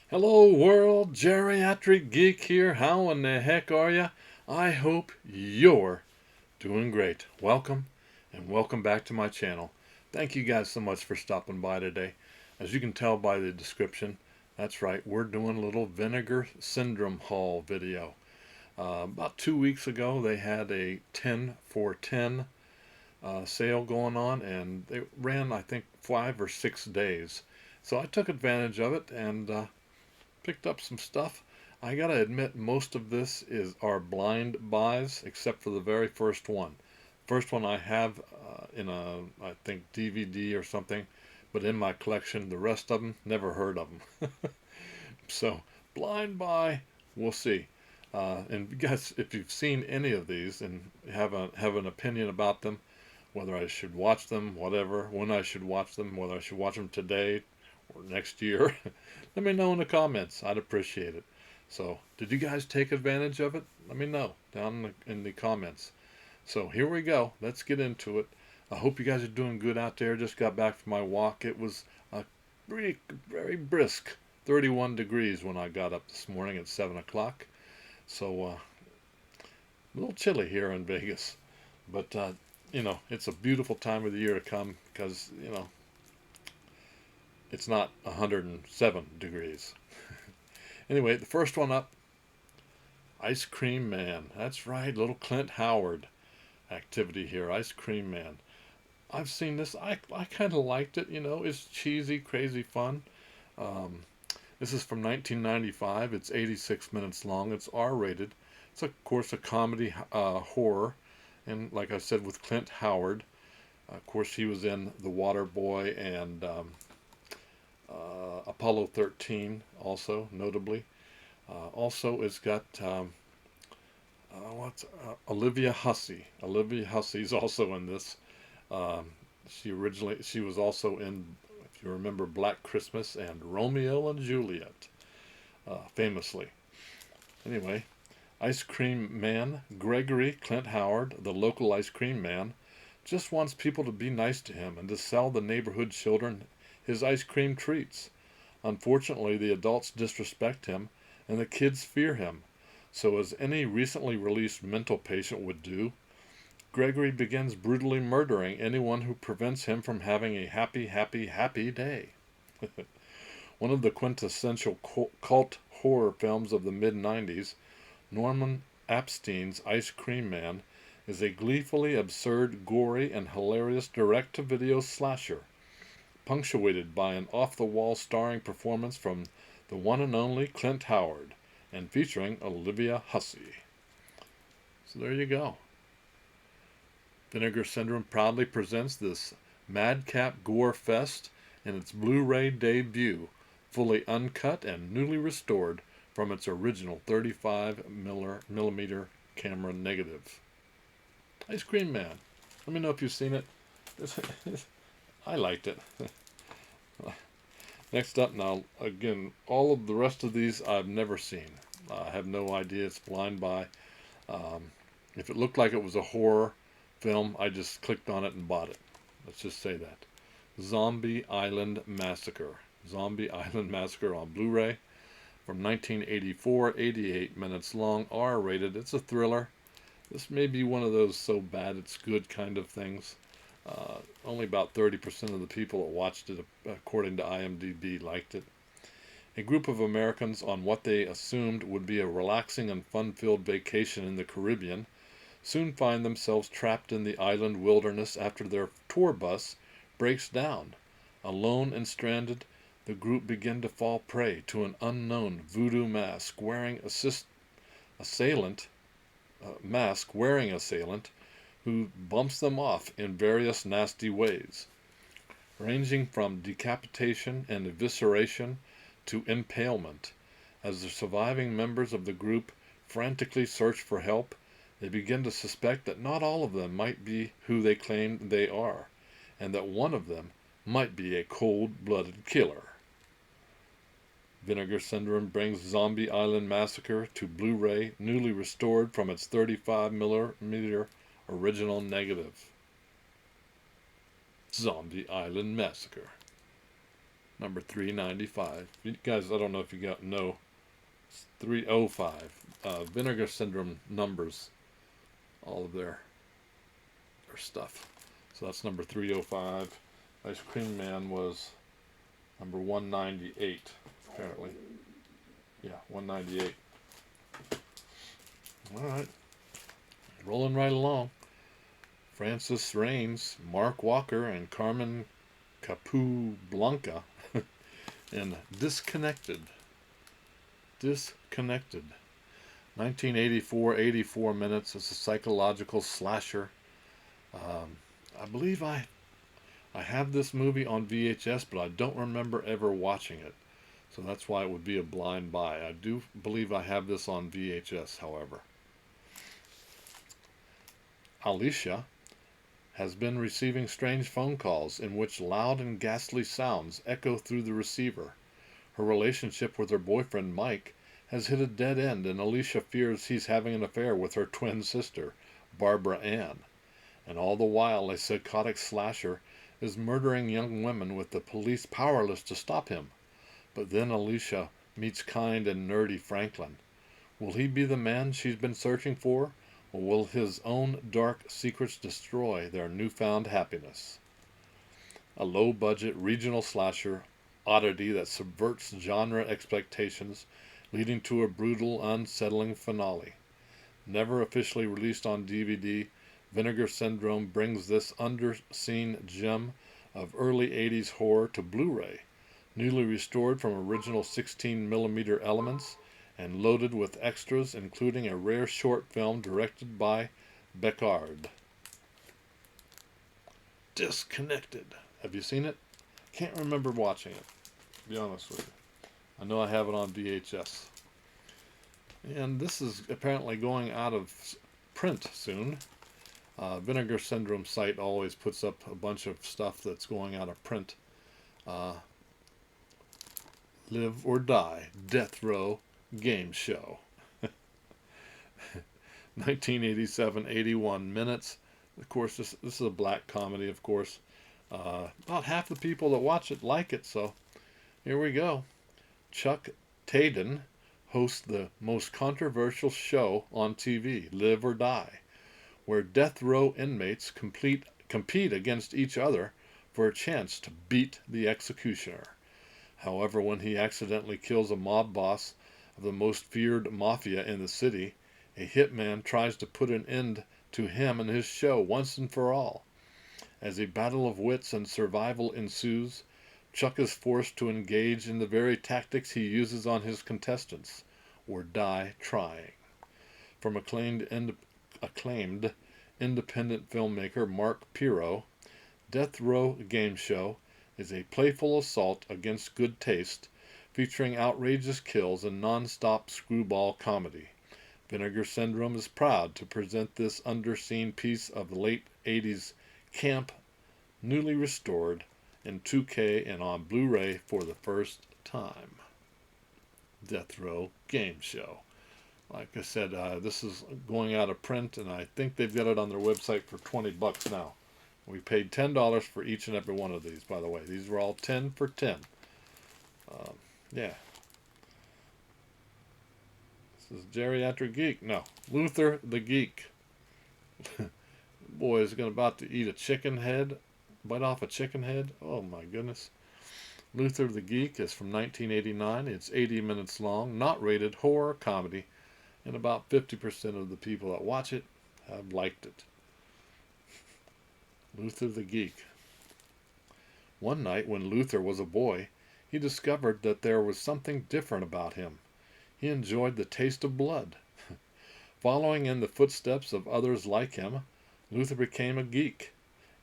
Hello world, Geriatric Geek here. How in the heck are ya? I hope you're doing great. Welcome and welcome back to my channel. Thank you guys so much for stopping by today. As you can tell by the description, that's right, we're doing a little Vinegar Syndrome haul video. About 2 weeks ago they had a 10 for 10 sale going on, and it ran I think 5 or 6 days. So I took advantage of it and picked up some stuff. I gotta admit, most of this are blind buys, except for the very first one. First one I have in a, I think, DVD or something, but in my collection, the rest of them, never heard of them. So, blind buy, we'll see. And guys, if you've seen any of these and have an opinion about them, whether I should watch them, whatever, when I should watch them, whether I should watch them today or next year, let me know in the comments. I'd appreciate it. So, did you guys take advantage of it? Let me know down in the comments. So, here we go. Let's get into it. I hope you guys are doing good out there. Just got back from my walk. It was a very brisk 31 degrees when I got up this morning at 7 o'clock. So, a little chilly here in Vegas. But, it's a beautiful time of the year to come because, it's not 107 degrees. Anyway, the first one up, Ice Cream Man. That's right, little Clint Howard activity here, Ice Cream Man. I've seen this. I kind of liked it. It's cheesy, crazy fun. Um, this is from 1995. It's 86 minutes long. It's R-rated. It's, of course, a comedy horror. And like I said, with Clint Howard. Of course, he was in The Water Boy and Apollo 13, also, notably. Also, it's got Olivia Hussey. Olivia Hussey's also in this. Um, she was also in, if you remember, Black Christmas and Romeo and Juliet, famously. Anyway, Ice Cream Man Gregory Clint Howard, the local ice cream man, just wants people to be nice to him and to sell the neighborhood children his ice cream treats. Unfortunately, the adults disrespect him and the kids fear him. So, as any recently released mental patient would do, Gregory begins brutally murdering anyone who prevents him from having a happy, happy, happy day. One of the quintessential cult horror films of the mid-90s, Norman Epstein's Ice Cream Man is a gleefully absurd, gory, and hilarious direct-to-video slasher, punctuated by an off-the-wall starring performance from the one and only Clint Howard, and featuring Olivia Hussey. So there you go. Vinegar Syndrome proudly presents this madcap gore fest in its Blu-ray debut, fully uncut and newly restored from its original 35 millimeter camera negative. Ice Cream Man. Let me know if you've seen it. I liked it. Next up now, again, all of the rest of these I've never seen. I have no idea. It's blind buy. If it looked like it was a horror film, I just clicked on it and bought it. Let's just say that. Zombie Island Massacre. Zombie Island Massacre on Blu-ray from 1984, 88 minutes long, R-rated. It's a thriller. This may be one of those so bad it's good kind of things. Only about 30% of the people that watched it, according to IMDb, liked it. A group of Americans on what they assumed would be a relaxing and fun-filled vacation in the Caribbean soon find themselves trapped in the island wilderness after their tour bus breaks down. Alone and stranded, the group begin to fall prey to an unknown voodoo mask wearing assailant who bumps them off in various nasty ways, ranging from decapitation and evisceration to impalement. As the surviving members of the group frantically search for help, they begin to suspect that not all of them might be who they claim they are, and that one of them might be a cold-blooded killer. Vinegar Syndrome brings Zombie Island Massacre to Blu-ray, newly restored from its 35 millimeter original negative. Zombie Island Massacre. Number 395. You guys, I don't know if you got, no. It's 305. Vinegar Syndrome numbers all of their stuff. So that's number 305. Ice Cream Man was number 198, apparently. Yeah, 198. All right. Rolling right along. Francis Raines, Mark Walker, and Carmen Capublanca in Disconnected. Disconnected. 1984, 84 minutes. It's a psychological slasher. I believe I have this movie on VHS, but I don't remember ever watching it. So that's why it would be a blind buy. I do believe I have this on VHS, however. Alicia has been receiving strange phone calls in which loud and ghastly sounds echo through the receiver. Her relationship with her boyfriend Mike has hit a dead end, and Alicia fears he's having an affair with her twin sister, Barbara Ann. And all the while a psychotic slasher is murdering young women with the police powerless to stop him. But then Alicia meets kind and nerdy Franklin. Will he be the man she's been searching for, or will his own dark secrets destroy their newfound happiness? A low-budget regional slasher oddity that subverts genre expectations, leading to a brutal, unsettling finale. Never officially released on DVD, Vinegar Syndrome brings this underseen gem of early 80s horror to Blu-ray, newly restored from original 16mm elements and loaded with extras, including a rare short film directed by Beckard. Disconnected. Have you seen it? Can't remember watching it, to be honest with you. I know I have it on VHS. And this is apparently going out of print soon. Vinegar Syndrome site always puts up a bunch of stuff that's going out of print. Live or Die, Death Row Game Show. 1987, 81 minutes. Of course, this is a black comedy, of course. About half the people that watch it like it, so here we go. Chuck Taden hosts the most controversial show on TV, Live or Die, where death row inmates compete against each other for a chance to beat the executioner. However, when he accidentally kills a mob boss of the most feared mafia in the city, a hitman tries to put an end to him and his show once and for all. As a battle of wits and survival ensues, Chuck is forced to engage in the very tactics he uses on his contestants, or die trying. From acclaimed independent filmmaker Mark Pirro, Death Row Game Show is a playful assault against good taste, featuring outrageous kills and non-stop screwball comedy. Vinegar Syndrome is proud to present this underseen piece of the late 80s camp, newly restored in 2K and on Blu-ray for the first time. Death Row Game Show. Like I said, this is going out of print, and I think they've got it on their website for $20 now. We paid $10 for each and every one of these, by the way. These were all 10 for 10. Yeah. This is Geriatric Geek. No, Luther the Geek. Boy, is about to eat a chicken head, bite off a chicken head. Oh my goodness. Luther the Geek is from 1989. It's 80 minutes long, not rated, horror comedy, and about 50% of the people that watch it have liked it. Luther the Geek. One night when Luther was a boy, he discovered that there was something different about him. He enjoyed the taste of blood. Following in the footsteps of others like him, Luther became a geek,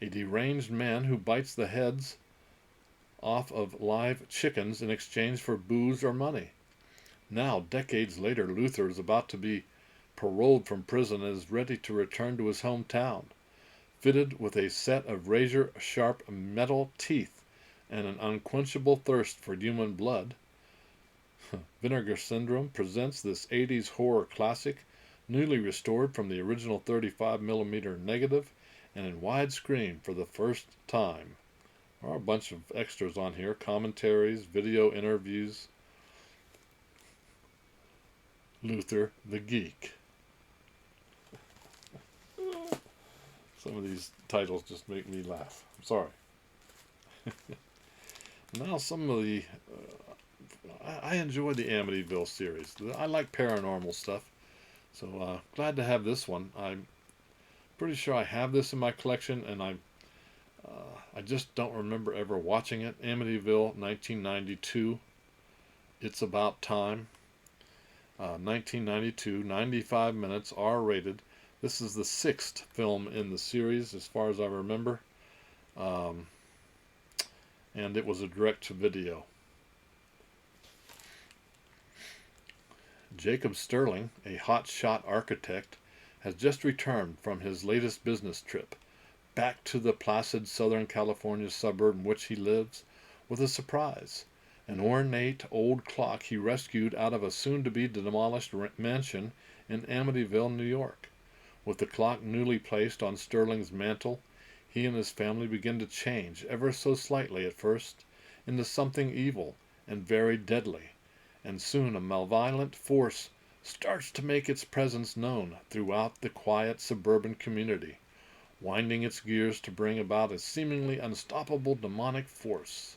a deranged man who bites the heads off of live chickens in exchange for booze or money. Now, decades later, Luther is about to be paroled from prison and is ready to return to his hometown, fitted with a set of razor-sharp metal teeth and an unquenchable thirst for human blood. Vinegar Syndrome presents this 80s horror classic, newly restored from the original 35mm negative and in widescreen for the first time. There are a bunch of extras on here. Commentaries, video interviews. Luther the Geek. Some of these titles just make me laugh. I'm sorry. Now some of the... I enjoy the Amityville series. I like paranormal stuff. So glad to have this one. I'm pretty sure I have this in my collection, and I just don't remember ever watching it. Amityville, 1992. It's About Time. 1992, 95 minutes, R-rated. This is the 6th film in the series, as far as I remember. And it was a direct-to-video. Jacob Sterling, a hotshot architect, has just returned from his latest business trip back to the placid Southern California suburb in which he lives with a surprise. An ornate old clock he rescued out of a soon-to-be demolished mansion in Amityville, New York. With the clock newly placed on Sterling's mantle, he and his family begin to change, ever so slightly at first, into something evil and very deadly, and soon a malevolent force starts to make its presence known throughout the quiet suburban community, winding its gears to bring about a seemingly unstoppable demonic force.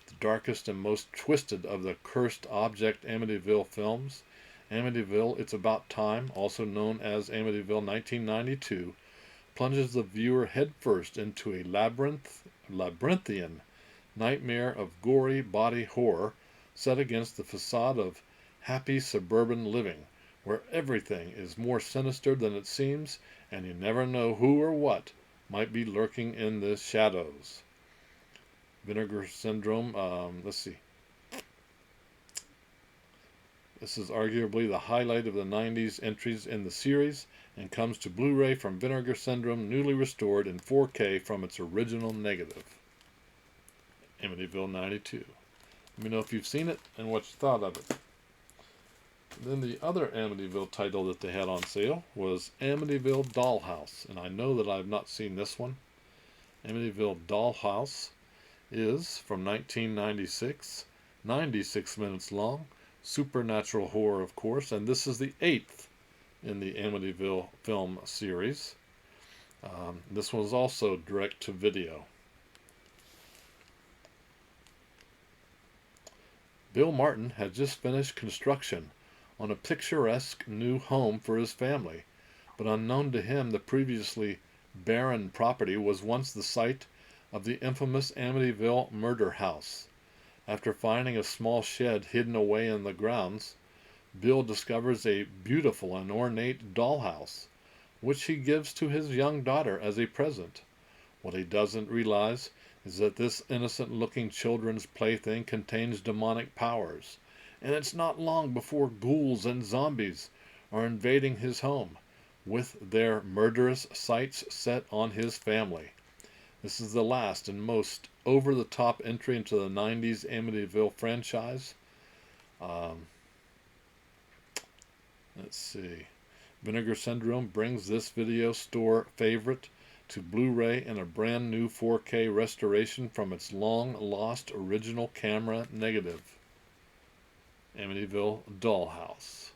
The darkest and most twisted of the cursed object Amityville films, Amityville It's About Time, also known as Amityville 1992, plunges the viewer headfirst into a labyrinthian nightmare of gory body horror set against the facade of happy suburban living, where everything is more sinister than it seems, and you never know who or what might be lurking in the shadows. Vinegar Syndrome, let's see. This is arguably the highlight of the 90s entries in the series, and comes to Blu-ray from Vinegar Syndrome, newly restored in 4K from its original negative. Amityville 92. Let me know if you've seen it and what you thought of it. Then the other Amityville title that they had on sale was Amityville Dollhouse, and I know that I've not seen this one. Amityville Dollhouse is from 1996, 96 minutes long, supernatural horror, of course, and this is the 8th in the Amityville film series. This was also direct to video. Bill Martin had just finished construction on a picturesque new home for his family, but unknown to him, the previously barren property was once the site of the infamous Amityville murder house. After finding a small shed hidden away in the grounds, Bill discovers a beautiful and ornate dollhouse, which he gives to his young daughter as a present. What he doesn't realize is that this innocent-looking children's plaything contains demonic powers, and it's not long before ghouls and zombies are invading his home, with their murderous sights set on his family. This is the last and most over-the-top entry into the 90s Amityville franchise. Let's see. Vinegar Syndrome brings this video store favorite to Blu-ray in a brand new 4K restoration from its long-lost original camera negative. Amityville Dollhouse.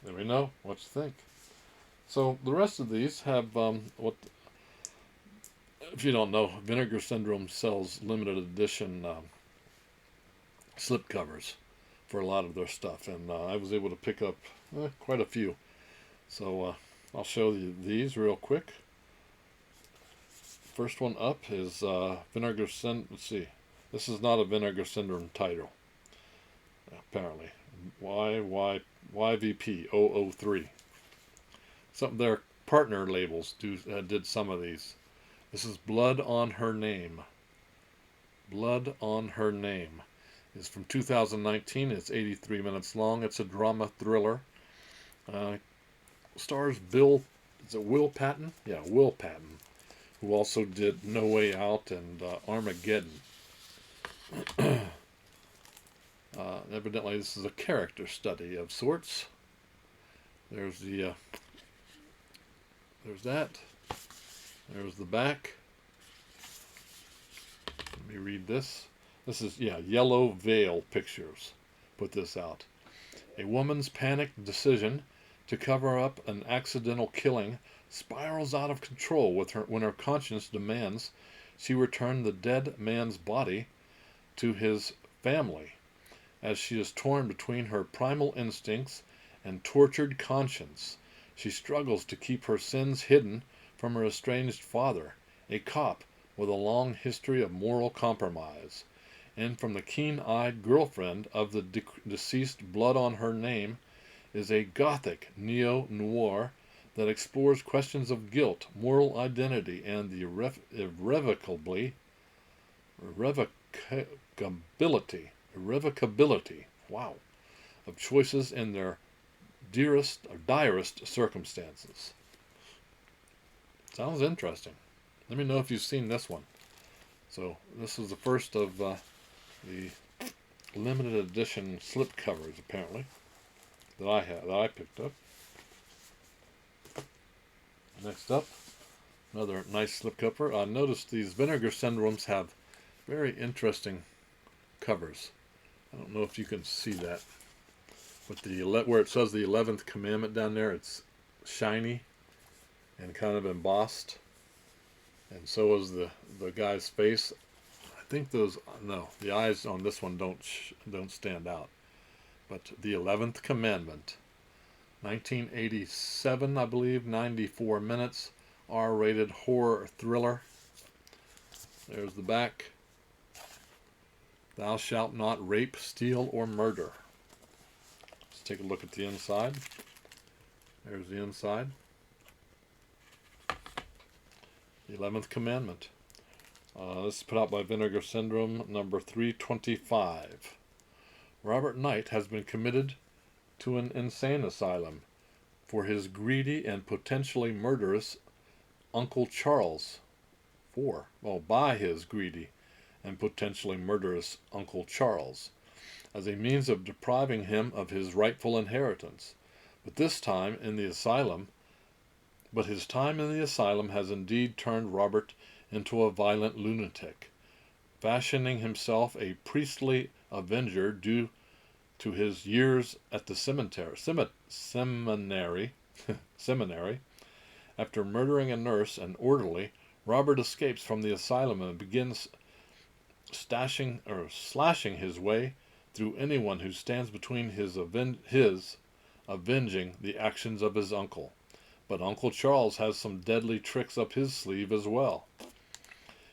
Let me know what you think. So the rest of these have if you don't know, Vinegar Syndrome sells limited edition slipcovers for a lot of their stuff, and I was able to pick up quite a few. So I'll show you these real quick. First one up is Vinegar Syndrome. Let's see. This is not a Vinegar Syndrome title, apparently. YVP003. Some of their partner labels did some of these. This is Blood on Her Name. Blood on Her Name is from 2019. It's 83 minutes long. It's a drama thriller. Stars Will Patton? Yeah, Will Patton, who also did No Way Out and Armageddon. Evidently, this is a character study of sorts. There's the there's that. There's the back. Let me read this. This is, yeah, Yellow Veil Pictures put this out. A woman's panicked decision to cover up an accidental killing spirals out of control when her conscience demands she return the dead man's body to his family, as she is torn between her primal instincts and tortured conscience. She struggles to keep her sins hidden from her estranged father, a cop with a long history of moral compromise, and from the keen-eyed girlfriend of the deceased. Blood on Her Name is a gothic neo-noir that explores questions of guilt, moral identity, and the irrevocability, wow, of choices in their dearest or direst circumstances. Sounds interesting. Let me know if you've seen this one. So this is the first of the limited edition slipcovers, apparently, that I picked up. Next up, another nice slipcover. I noticed these Vinegar Syndromes have very interesting covers. I don't know if you can see that, but where it says the 11th commandment down there, it's shiny and kind of embossed, and so is the guy's face. I think those, no, the eyes on this one don't stand out. But the 11th commandment, 1987, I believe, 94 minutes, R-rated horror thriller. There's the back. Thou shalt not rape, steal, or murder. Let's take a look at the inside. There's the inside. The 11th commandment. This is put out by Vinegar Syndrome, number 325. Robert Knight has been committed to an insane asylum for his greedy and potentially murderous Uncle Charles. By his greedy and potentially murderous Uncle Charles, as a means of depriving him of his rightful inheritance. But his time in the asylum has indeed turned Robert into a violent lunatic, fashioning himself a priestly avenger due to his years at the seminary. After murdering a nurse and orderly, Robert escapes from the asylum and begins slashing his way through anyone who stands between his avenging the actions of his uncle. But Uncle Charles has some deadly tricks up his sleeve as well.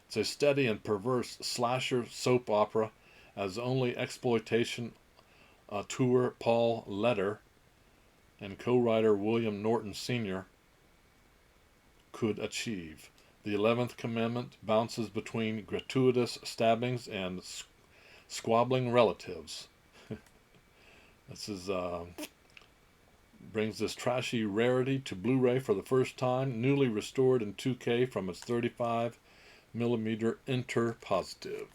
It's a steady and perverse slasher soap opera, as only exploitation auteur Paul Leder and co-writer William Norton Sr. could achieve. The 11th commandment bounces between gratuitous stabbings and squabbling relatives. This is brings this trashy rarity to Blu-ray for the first time, newly restored in 2K from its 35mm interpositive.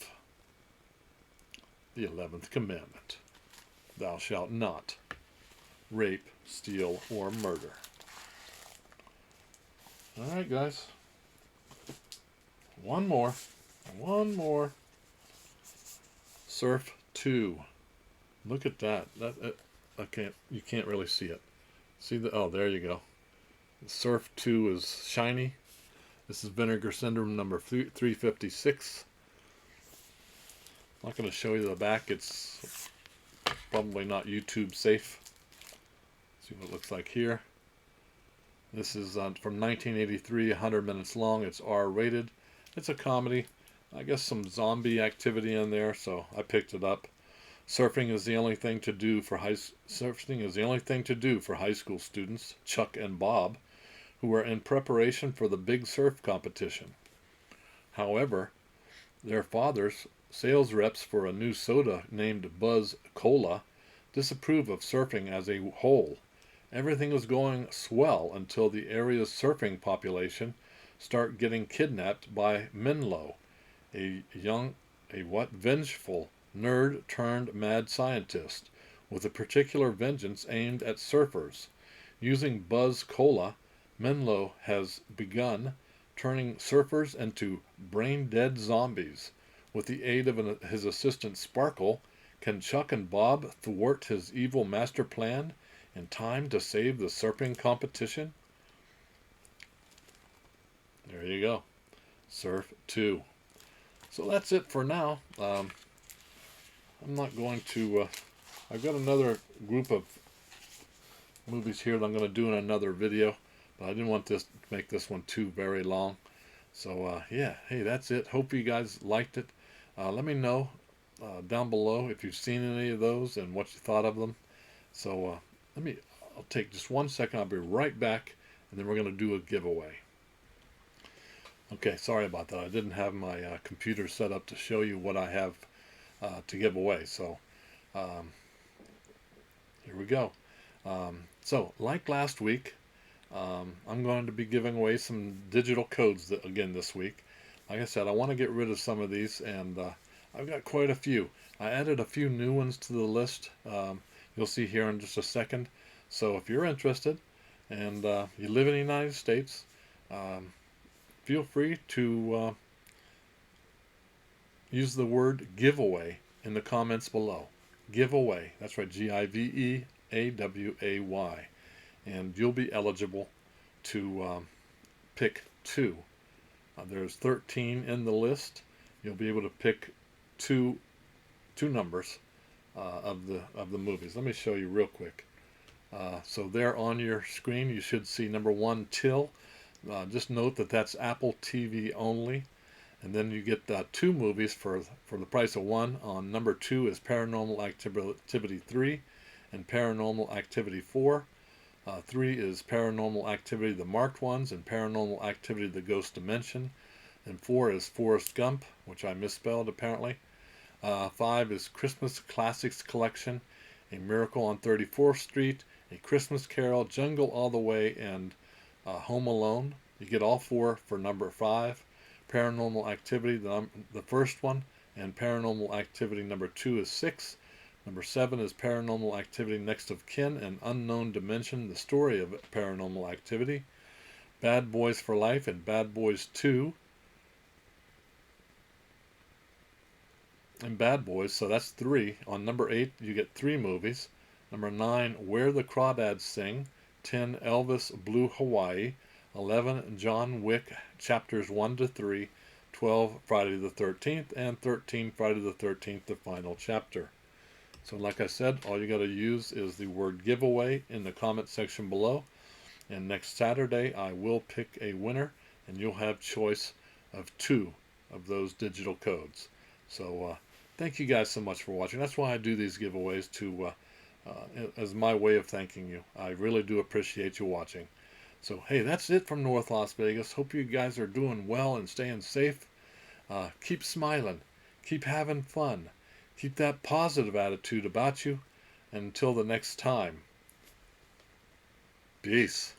The 11th commandment. Thou shalt not rape, steal, or murder. Alright, guys. One more. Surf 2. Look at that. You can't really see it. See oh, there you go. Surf 2 is shiny. This is Vinegar Syndrome number 356. I'm not going to show you the back. It's probably not YouTube safe. See what it looks like here. This is from 1983, 100 minutes long. It's R-rated. It's a comedy. I guess some zombie activity in there, so I picked it up. Surfing is the only thing to do for high school students, Chuck and Bob, who are in preparation for the big surf competition. However, their fathers, sales reps for a new soda named Buzz Cola, disapprove of surfing as a whole. Everything is going swell until the area's surfing population start getting kidnapped by Menlo, a vengeful nerd turned mad scientist with a particular vengeance aimed at surfers. Using Buzz Cola, Menlo has begun turning surfers into brain-dead zombies With the aid of his assistant Sparkle, can Chuck and Bob thwart his evil master plan in time to save the surfing competition? There you go. Surf 2. So that's it for now. I'm not going to... I've got another group of movies here that I'm going to do in another video, but I didn't want this to make this one too very long. So yeah, hey, that's it. Hope you guys liked it. Let me know down below if you've seen any of those and what you thought of them. So I'll take just 1 second. I'll be right back, and then we're going to do a giveaway. Okay, sorry about that. I didn't have my computer set up to show you what I have to give away. So here we go. So like last week, I'm going to be giving away some digital codes again this week. Like I said, I want to get rid of some of these, and I've got quite a few. I added a few new ones to the list. You'll see here in just a second. So if you're interested and you live in the United States, feel free to use the word giveaway in the comments below. Giveaway. That's right, Giveaway. And you'll be eligible to pick 2. There's 13 in the list. You'll be able to pick two numbers of the movies. Let me show you real quick. So there on your screen, you should see number 1, Till. Just note that that's Apple TV only. And then you get 2 movies for the price of 1. On number 2 is Paranormal Activity 3 and Paranormal Activity 4. 3 is Paranormal Activity, the marked ones, and Paranormal Activity, the Ghost Dimension. And 4 is Forrest Gump, which I misspelled apparently. 5 is Christmas Classics Collection, A Miracle on 34th Street, A Christmas Carol, Jingle All the Way, and Home Alone. You get all 4 for number 5. Paranormal Activity, the first one, and Paranormal Activity number 2 is 6. Number 7 is Paranormal Activity Next of Kin and Unknown Dimension, the story of Paranormal Activity. Bad Boys for Life and Bad Boys 2. And Bad Boys, so that's 3. On number 8, you get 3 movies. Number 9, Where the Crawdads Sing. 10, Elvis Blue Hawaii. 11, John Wick, chapters 1 to 3. 12, Friday the 13th. And 13, Friday the 13th, the final chapter. So like I said, all you got to use is the word giveaway in the comment section below. And next Saturday, I will pick a winner, and you'll have choice of 2 of those digital codes. So thank you guys so much for watching. That's why I do these giveaways, as my way of thanking you. I really do appreciate you watching. So hey, that's it from North Las Vegas. Hope you guys are doing well and staying safe. Keep smiling. Keep having fun. Keep that positive attitude about you. And until the next time, peace.